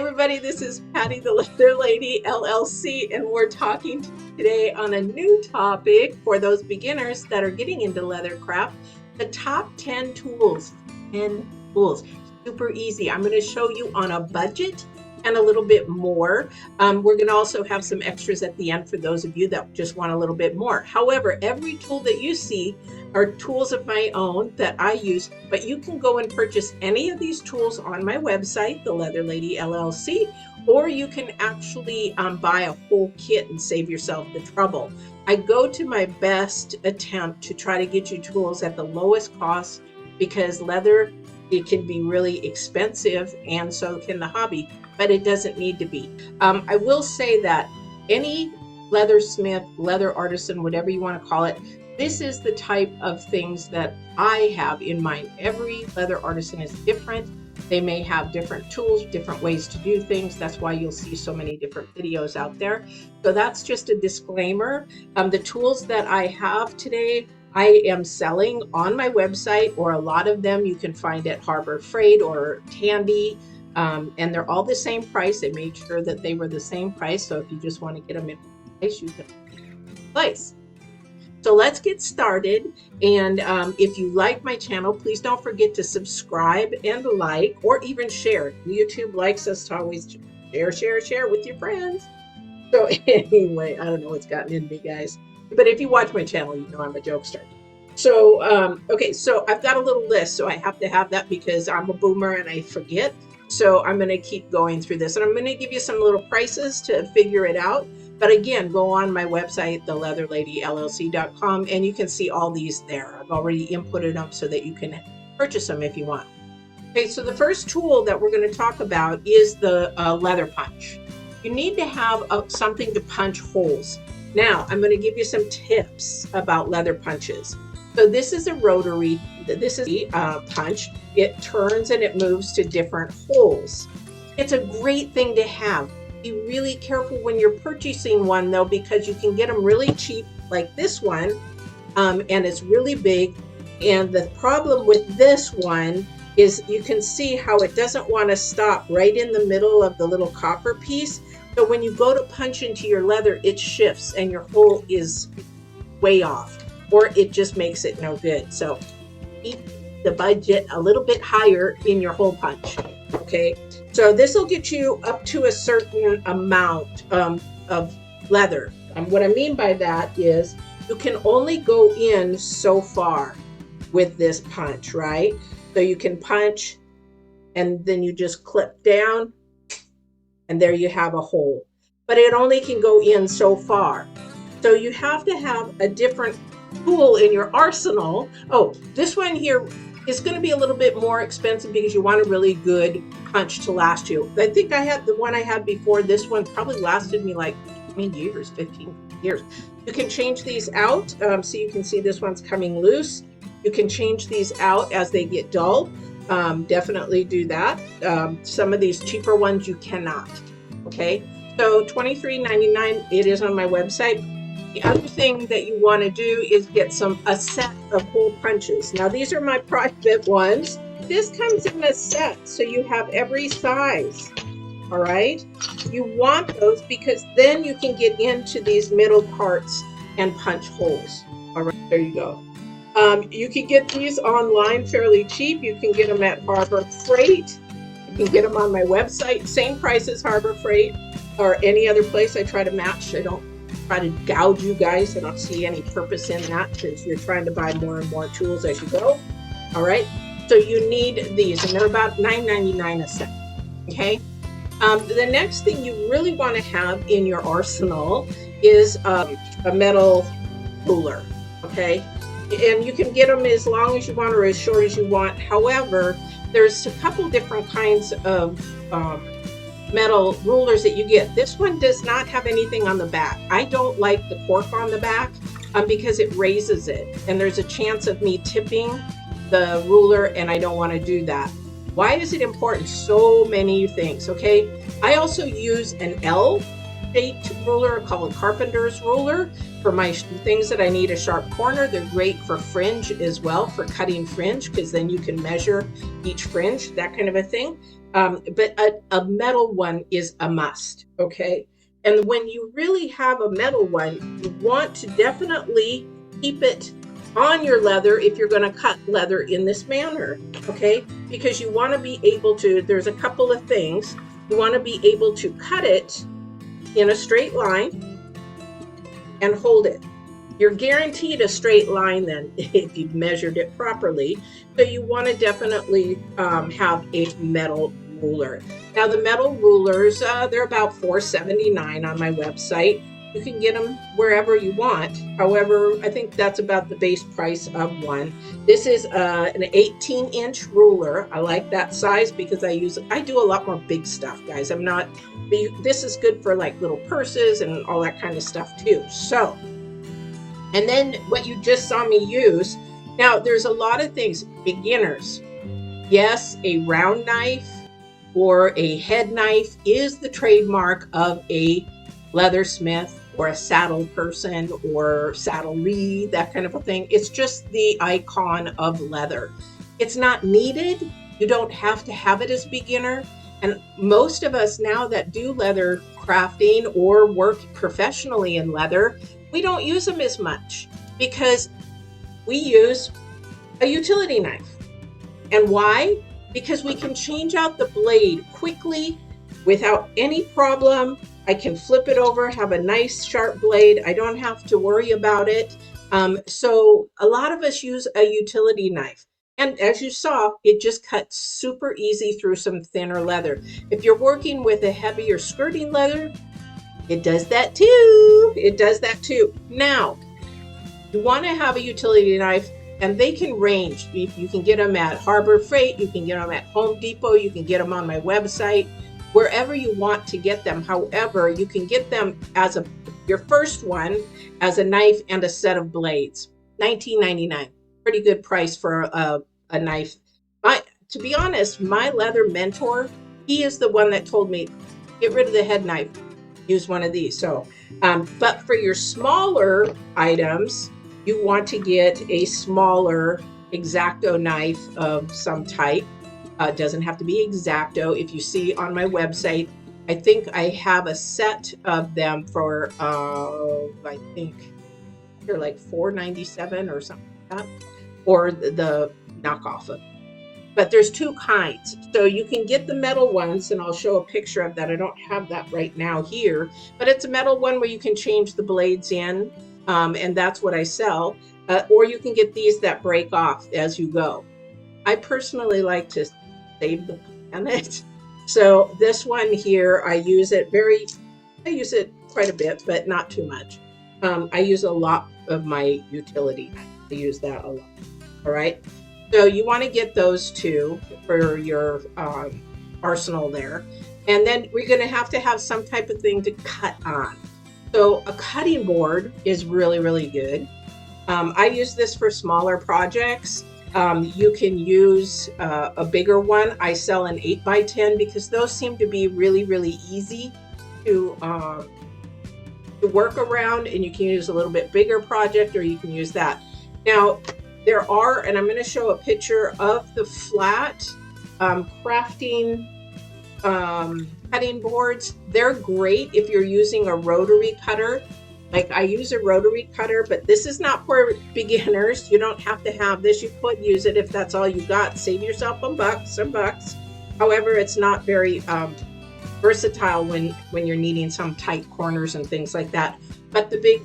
everybody, this is Patty the Leather Lady LLC, and we're talking today on a new topic for those beginners that are getting into leathercraft, the top 10 tools. 10 tools, super easy. I'm going to show you on a budget and a little bit more. We're going to also have some extras at the end for those of you that just want a little bit more. However, every tool that you see are tools of my own that I use, but you can go and purchase any of these tools on my website, The Leather Lady LLC, or you can actually buy a whole kit and save yourself the trouble. I go to my best attempt to try to get you tools at the lowest cost, because leather, it can be really expensive, and so can the hobby, but it doesn't need to be. I will say that any leathersmith, leather artisan, whatever you want to call it, this is the type of things that I have in mind. Every leather artisan is different. They may have different tools, different ways to do things. That's why you'll see so many different videos out there. So that's just a disclaimer. The tools that I have today, I am selling on my website, or a lot of them you can find at Harbor Freight or Tandy, and they're all the same price. They made sure that they were the same price, so if you just want to get them in place, you can place. So let's get started, and if you like my channel, please don't forget to subscribe and like, or even share. YouTube likes us to always share with your friends. So anyway, I don't know what's gotten into me, guys. But if you watch my channel, you know I'm a jokester. So, okay, so I've got a little list, so I have to have that because I'm a boomer and I forget. So I'm going to keep going through this, and I'm going to give you some little prices to figure it out. But again, go on my website, theleatherladyllc.com, and you can see all these there. I've already inputted them so that you can purchase them if you want. Okay, so the first tool that we're going to talk about is the leather punch. You need to have something to punch holes. Now, I'm going to give you some tips about leather punches. So this is a rotary. This is a punch. It turns and it moves to different holes. It's a great thing to have. Be really careful when you're purchasing one, though, because you can get them really cheap, like this one, and it's really big. And the problem with this one is you can see how it doesn't want to stop right in the middle of the little copper piece. So when you go to punch into your leather, it shifts and your hole is way off, or it just makes it no good. So keep the budget a little bit higher in your hole punch, okay? So this will get you up to a certain amount of leather. And what I mean by that is you can only go in so far with this punch, right? So you can punch and then you just clip down, and there you have a hole. But it only can go in so far. So you have to have a different tool in your arsenal. Oh, this one here is going to be a little bit more expensive because you want a really good punch to last you. I think I had the one I had before. This one probably lasted me like 20 years, 15 years. You can change these out. So you can see this one's coming loose. You can change these out as they get dull. Definitely do that. Some of these cheaper ones you cannot. Okay, so $23.99. It is on my website. The other thing that you want to do is get a set of hole punches. Now these are my private ones. This comes in a set, so you have every size. All right, you want those because then you can get into these middle parts and punch holes. All right, there you go. You can get these online fairly cheap. You can get them at Harbor Freight. You can get them on my website. Same price as Harbor Freight or any other place. I try to match. I don't try to gouge you guys. I don't see any purpose in that because you're trying to buy more and more tools as you go. All right. So you need these, and they're about $9.99 a set. Okay. The next thing you really want to have in your arsenal is a metal ruler. Okay. And you can get them as long as you want or as short as you want. However, there's a couple different kinds of metal rulers that you get. This one does not have anything on the back. I don't like the cork on the back because it raises it, and there's a chance of me tipping the ruler, and I don't want to do that. Why is it important? So many things. Okay, I also use an L shaped ruler called a carpenter's ruler for my things that I need a sharp corner. They're great for fringe as well, for cutting fringe, because then you can measure each fringe, that kind of a thing. But a metal one is a must, okay? And when you really have a metal one, you want to definitely keep it on your leather if you're going to cut leather in this manner, okay? Because you want to be able to, there's a couple of things. You want to be able to cut it in a straight line and hold it. You're guaranteed a straight line then if you've measured it properly. So you want to definitely have a metal ruler. Now the metal rulers, they're about $4.79 on my website. You can get them wherever you want. However, I think that's about the base price of one. This is an 18-inch ruler. I like that size because I do a lot more big stuff, guys. This is good for like little purses and all that kind of stuff too. So, and then what you just saw me use, now there's a lot of things, beginners. Yes, a round knife or a head knife is the trademark of a leathersmith or a saddle person or saddlery, that kind of a thing. It's just the icon of leather. It's not needed. You don't have to have it as beginner. And most of us now that do leather crafting or work professionally in leather, we don't use them as much because we use a utility knife. And why? Because we can change out the blade quickly without any problem. I can flip it over, have a nice sharp blade. I don't have to worry about it. So a lot of us use a utility knife. And as you saw, it just cuts super easy through some thinner leather. If you're working with a heavier skirting leather, it does that too. It does that too. Now, you want to have a utility knife, and they can range. You can get them at Harbor Freight, you can get them at Home Depot, you can get them on my website, wherever you want to get them. However, you can get them as your first one as a knife and a set of blades. $19.99. Pretty good price for a knife. To be honest, my leather mentor, he is the one that told me, get rid of the head knife, use one of these. So, but for your smaller items, you want to get a smaller X-Acto knife of some type. Doesn't have to be X-Acto. If you see on my website, I think I have a set of them for, I think they're like $4.97 or something like that, or the knockoff of it. But there's two kinds. So you can get the metal ones, and I'll show a picture of that. I don't have that right now here, but it's a metal one where you can change the blades in, and that's what I sell. Or you can get these that break off as you go. I personally like to save the planet. So this one here, I use it quite a bit, but not too much. I use a lot of my utility. I use that a lot. All right. So you want to get those two for your arsenal there. And then we're going to have some type of thing to cut on. So a cutting board is really, really good. I use this for smaller projects. You can use a bigger one. I sell an 8x10 because those seem to be really, really easy to work around, and you can use a little bit bigger project, or you can use that. Now, there are, and I'm going to show a picture of the flat crafting cutting boards. They're great if you're using a rotary cutter. Like I use a rotary cutter, but this is not for beginners. You don't have to have this. You could use it if that's all you got. Save yourself some bucks. However, it's not very versatile when you're needing some tight corners and things like that. But the big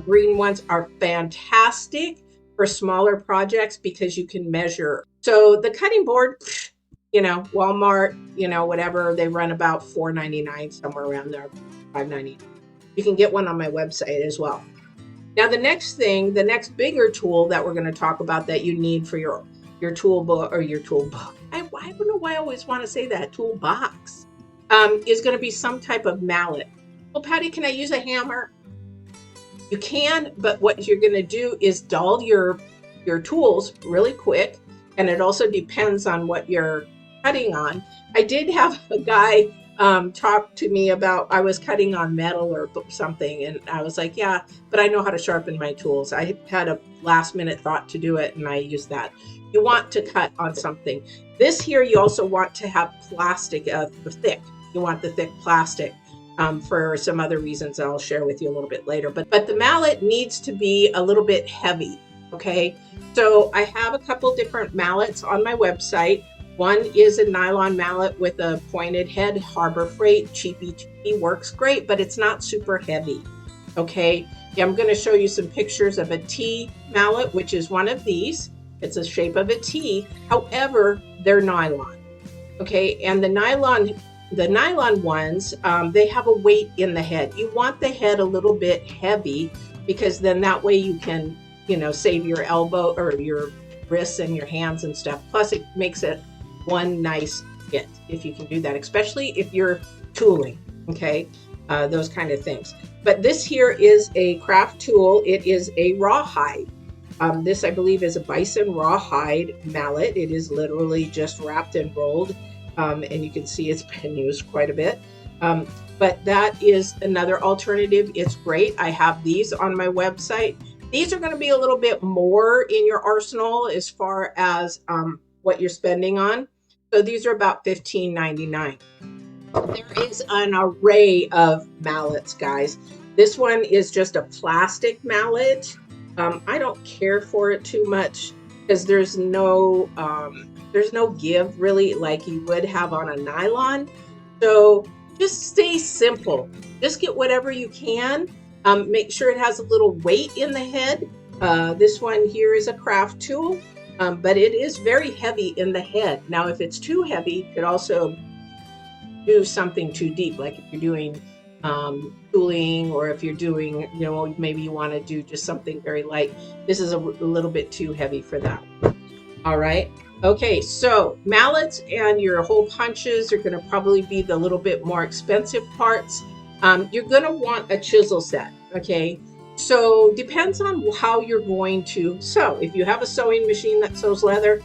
green ones are fantastic for smaller projects because you can measure. So the cutting board, Walmart, whatever, they run about $4.99, somewhere around there, $5.99. You can get one on my website as well. Now, the next bigger tool that we're going to talk about that you need for your toolbook or your toolbook. I don't know why I always want to say that, toolbox, is going to be some type of mallet. Well, Patty, can I use a hammer? You can, but what you're going to do is dull your tools really quick, and it also depends on what you're cutting on. I did have a guy talked to me about I was cutting on metal or something, and I was like, yeah, but I know how to sharpen my tools. I had a last minute thought to do it, and I used that. You want to cut on something. This here, you also want to have plastic, thick. You want the thick plastic for some other reasons I'll share with you a little bit later. But the mallet needs to be a little bit heavy, okay? So I have a couple different mallets on my website. One is a nylon mallet with a pointed head, Harbor Freight, cheapy, works great, but it's not super heavy, okay? Yeah, I'm gonna show you some pictures of a T mallet, which is one of these. It's a shape of a T, however, they're nylon, okay? And the nylon ones, they have a weight in the head. You want the head a little bit heavy because then that way you can, save your elbow or your wrists and your hands and stuff. Plus it makes it one nice fit if you can do that, especially if you're tooling, okay? Those kind of things. But this here is a craft tool. It is a rawhide. This, I believe, is a bison rawhide mallet. It is literally just wrapped and rolled, and you can see it's been used quite a bit. But that is another alternative. It's great. I have these on my website. These are going to be a little bit more in your arsenal as far as what you're spending on. So these are about $15.99. There is an array of mallets, guys. This one is just a plastic mallet. I don't care for it too much because there's no give really like you would have on a nylon. So just stay simple. Just get whatever you can. Make sure it has a little weight in the head. This one here is a craft tool, but it is very heavy in the head. Now, if it's too heavy, it could also do something too deep, like if you're doing tooling, or if you're doing, maybe you want to do just something very light. This is a little bit too heavy for that. All right. Okay, so mallets and your hole punches are going to probably be the little bit more expensive parts. You're going to want a chisel set, okay? So depends on how you're going to sew. If you have a sewing machine that sews leather,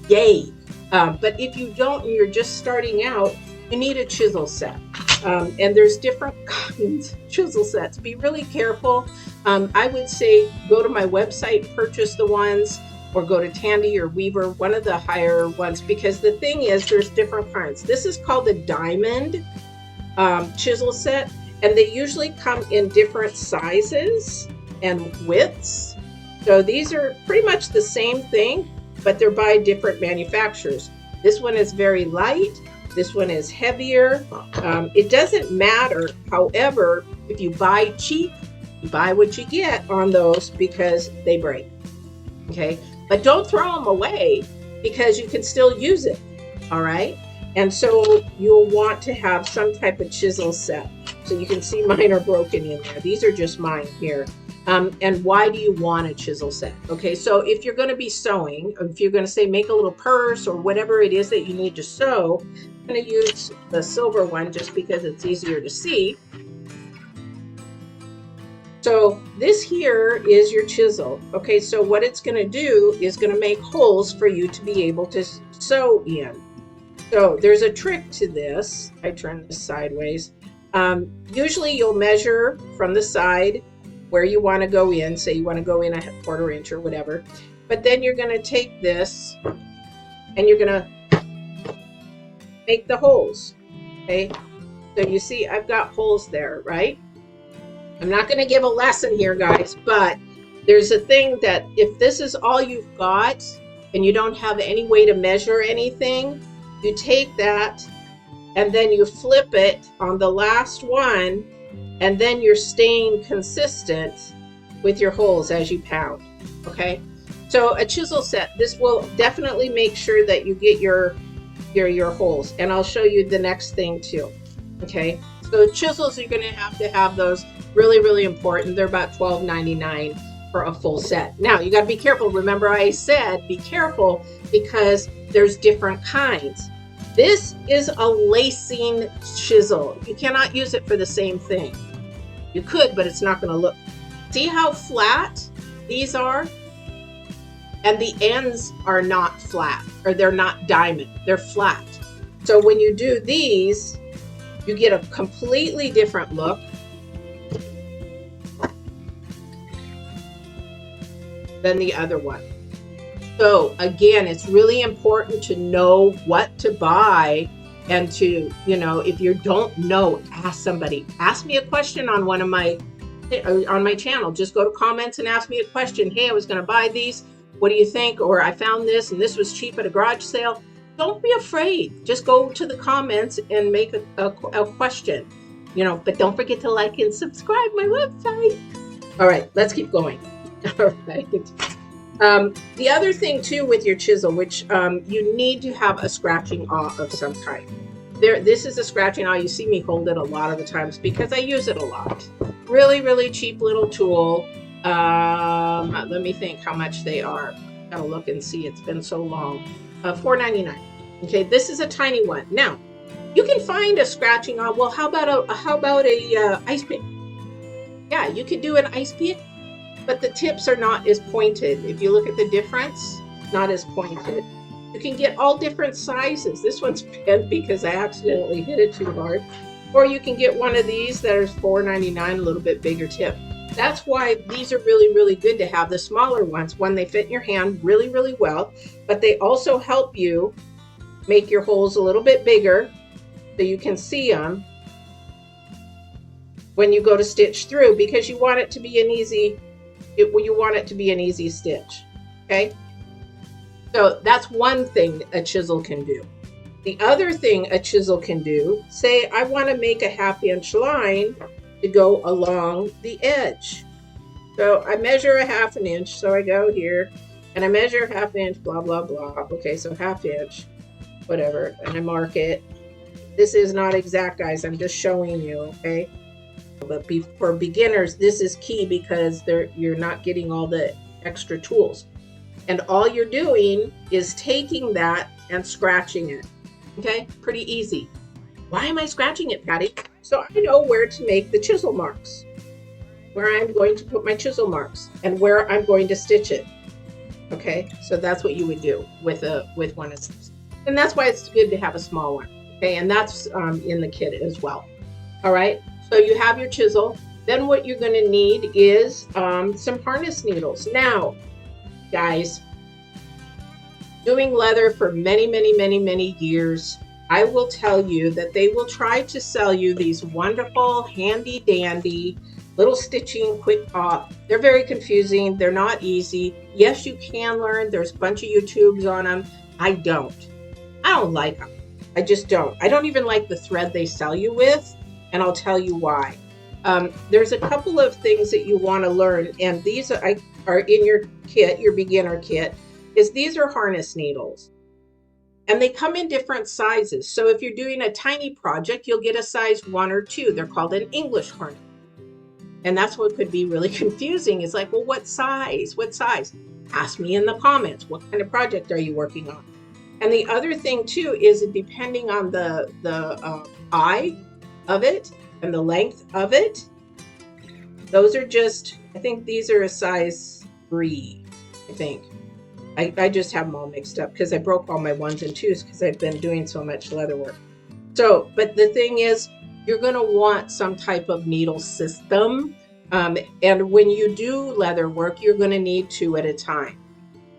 yay. But if you don't and you're just starting out, you need a chisel set. And there's different kinds of chisel sets. Be really careful. I would say go to my website, purchase the ones, or go to Tandy or Weaver, one of the higher ones, because the thing is there's different kinds. This is called a diamond chisel set, and they usually come in different sizes and widths. So these are pretty much the same thing, but they're by different manufacturers. This one is very light. This one is heavier. It doesn't matter. However, if you buy cheap, you buy what you get on those because they break. Okay, but don't throw them away because you can still use it. All right. And so you'll want to have some type of chisel set. So you can see mine are broken in there. These are just mine here. And why do you want a chisel set? Okay, so if you're going to be sewing, if you're going to say make a little purse or whatever it is that you need to sew, I'm going to use the silver one just because it's easier to see. So this here is your chisel. Okay, so what it's going to do is going to make holes for you to be able to sew in. So there's a trick to this. I turn this sideways. Usually you'll measure from the side where you want to go in. Say you want to go in a 1/4 inch or whatever. But then you're going to take this and you're going to make the holes. Okay, so you see I've got holes there, right? I'm not going to give a lesson here, guys, but there's a thing that if this is all you've got and you don't have any way to measure anything, you take that and then you flip it on the last one, and then you're staying consistent with your holes as you pound. Okay, so a chisel set, this will definitely make sure that you get your holes, and I'll show you the next thing too. Okay, so chisels, you're going to have those. Really, really important. They're about $12.99 for a full set. Now you got to be careful. Remember I said be careful because there's different kinds. This is a lacing chisel. You cannot use it for the same thing. You could, but it's not going to look. See how flat these are? And the ends are not flat, or they're not diamond. They're flat. So when you do these, you get a completely different look than the other one. So again, it's really important to know what to buy, and to, if you don't know, ask somebody. Ask me a question on one of my on my channel. Just go to comments and ask me a question. Hey, I was going to buy these. What do you think? Or I found this and this was cheap at a garage sale. Don't be afraid. Just go to the comments and make a question. But don't forget to like and subscribe my website. All right, let's keep going. All right. The other thing too with your chisel, which you need to have a scratching awl of some kind. This is a scratching awl. You see me hold it a lot of the times because I use it a lot. Really, really cheap little tool. Let me think how much they are. Gotta look and see. It's been so long. $4.99. Okay, this is a tiny one. Now, you can find a scratching awl. Well, how about a ice pick? Yeah, you could do an ice pick, but the tips are not as pointed. If you look at the difference, not as pointed. You can get all different sizes. This one's bent because I accidentally hit it too hard. Or you can get one of these that is $4.99, a little bit bigger tip. That's why these are really, really good to have, the smaller ones. One, they fit in your hand really, really well, but they also help you make your holes a little bit bigger so you can see them when you go to stitch through, because you want it to be an easy stitch. Okay, so that's one thing a chisel can do. The other thing a chisel can do, say I want to make a 1/2 inch line to go along the edge. So I measure a 1/2 inch. So I go here and I measure a 1/2 inch, blah, blah, blah. Okay, so 1/2 inch, whatever. And I mark it. This is not exact, guys. I'm just showing you, okay? But for beginners, this is key because you're not getting all the extra tools. And all you're doing is taking that and scratching it. Okay, pretty easy. Why am I scratching it, Patty? So I know where to make the chisel marks, where I'm going to put my chisel marks, and where I'm going to stitch it. Okay, so that's what you would do with one of these. And that's why it's good to have a small one. Okay, and that's in the kit as well. All right, so you have your chisel. Then what you're going to need is some harness needles. Now, guys, doing leather for many, many, many, many years, I will tell you that they will try to sell you these wonderful, handy dandy little stitching quick pop. They're very confusing. They're not easy. Yes, you can learn. There's a bunch of YouTubes on them. I don't like them. I just don't. I don't even like the thread they sell you with, and I'll tell you why. There's a couple of things that you want to learn, and these are in your kit, your beginner kit, is these are harness needles. And they come in different sizes. So if you're doing a tiny project, you'll get a size 1 or 2. They're called an English harness. And that's what could be really confusing. It's like, well, what size? What size? Ask me in the comments. What kind of project are you working on? And the other thing too is depending on the eye of it and the length of it. Those are just, I think these are a size 3, I think. I just have them all mixed up because I broke all my 1s and 2s because I've been doing so much leather work. So, but the thing is, you're going to want some type of needle system. And when you do leather work, you're going to need 2 at a time.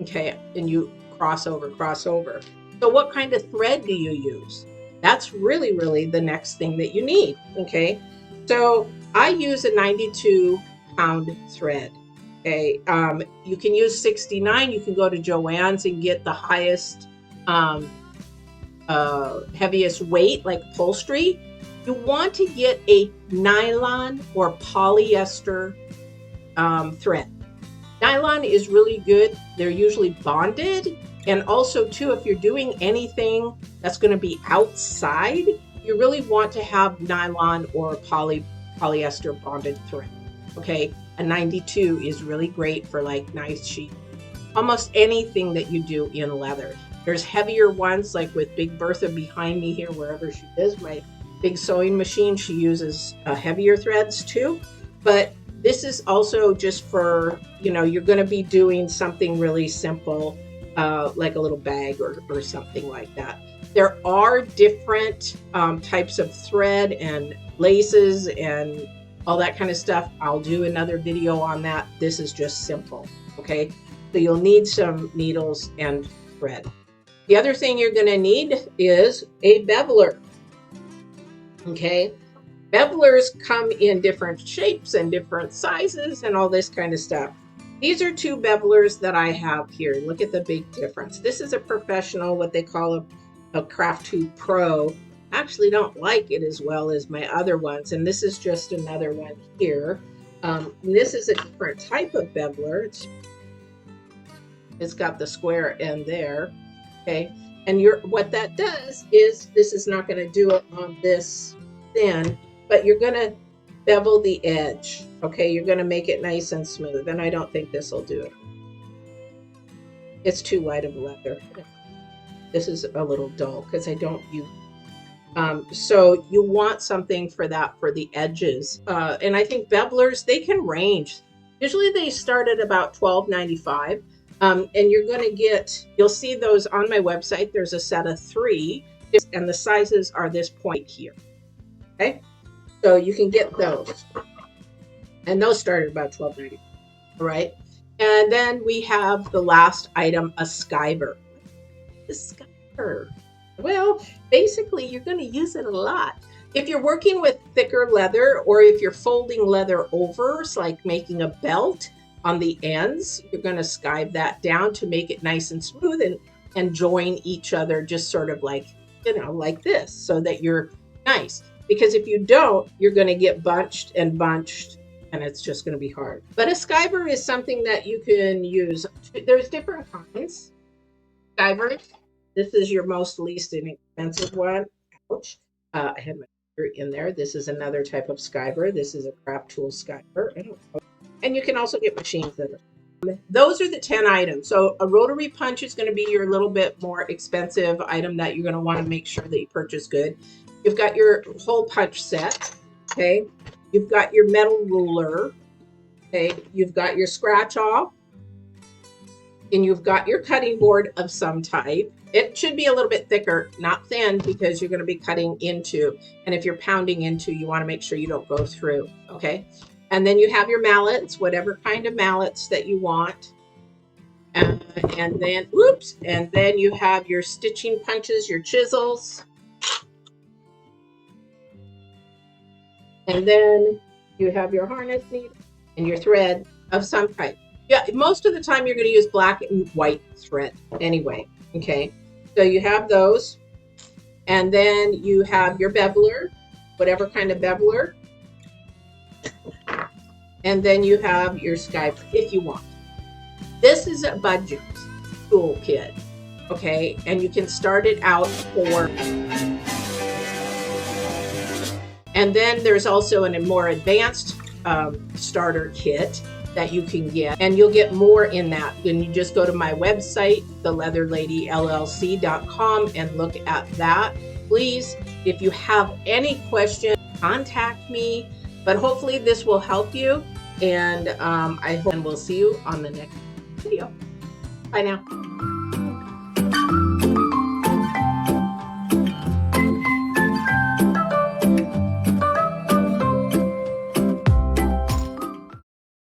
Okay, and you cross over. So what kind of thread do you use? That's really, really the next thing that you need. Okay, so I use a 92-pound thread. Okay, you can use 69. You can go to Joann's and get the highest, heaviest weight, like upholstery. You want to get a nylon or polyester thread. Nylon is really good. They're usually bonded. And also, too, if you're doing anything that's going to be outside, you really want to have nylon or polyester bonded thread. Okay, a 92 is really great for like nice sheet. Almost anything that you do in leather. There's heavier ones, like with Big Bertha behind me here, wherever she is, my big sewing machine, she uses heavier threads too. But this is also just for, you're going to be doing something really simple, like a little bag or something like that. There are different types of thread and laces and all that kind of stuff. I'll do another video on that. This is just simple, okay? So you'll need some needles and thread. The other thing you're going to need is a beveler, okay? Bevelers come in different shapes and different sizes and all this kind of stuff. These are two bevelers that I have here. Look at the big difference. This is a professional, what they call a Craft 2 Pro. I actually don't like it as well as my other ones, and this is just another one here. This is a different type of beveler. It's got the square end there, okay? And what that does is, this is not going to do it on this thin, but you're going to bevel the edge, okay? You're going to make it nice and smooth, and I don't think this will do it. It's too light of leather. This is a little dull because I don't use so you want something for that, for the edges. And I think bevelers, they can range. Usually they start at about $12.95. And you're going to get, you'll see those on my website. There's a set of 3, and the sizes are this point here. Okay, so you can get those, and those start at about $12.95. All right, and then we have the last item, a skiver. The skiver, well, basically you're going to use it a lot. If you're working with thicker leather, or if you're folding leather over, it's like making a belt on the ends, you're going to skive that down to make it nice and smooth and join each other, just sort of like, like this, so that you're nice. Because if you don't, you're going to get bunched, and it's just going to be hard. But a skiver is something that you can use. There's different kinds. Skivers. This is your most least inexpensive one. Ouch. I had my finger in there. This is another type of skiver. This is a craft tool skiver. I don't know. And you can also get machines that are. Those are the 10 items. So a rotary punch is going to be your little bit more expensive item that you're going to want to make sure that you purchase good. You've got your hole punch set, okay? You've got your metal ruler, okay? You've got your scratch off, and you've got your cutting board of some type. It should be a little bit thicker, not thin, because you're going to be cutting into, and if you're pounding into, you want to make sure you don't go through, okay? And then you have your mallets, whatever kind of mallets that you want. And then you have your stitching punches, your chisels. And then you have your harness needle and your thread of some type. Yeah, most of the time you're going to use black and white thread anyway, okay? So you have those. And then you have your beveler, whatever kind of beveler. And then you have your skiver if you want. This is a budget tool kit, okay? And you can start it out for... And then there's also a more advanced starter kit that you can get, and you'll get more in that. Then you just go to my website, theleatherladyllc.com, and look at that. Please, if you have any questions, contact me. But hopefully this will help you, and I hope, and we'll see you on the next video. Bye now.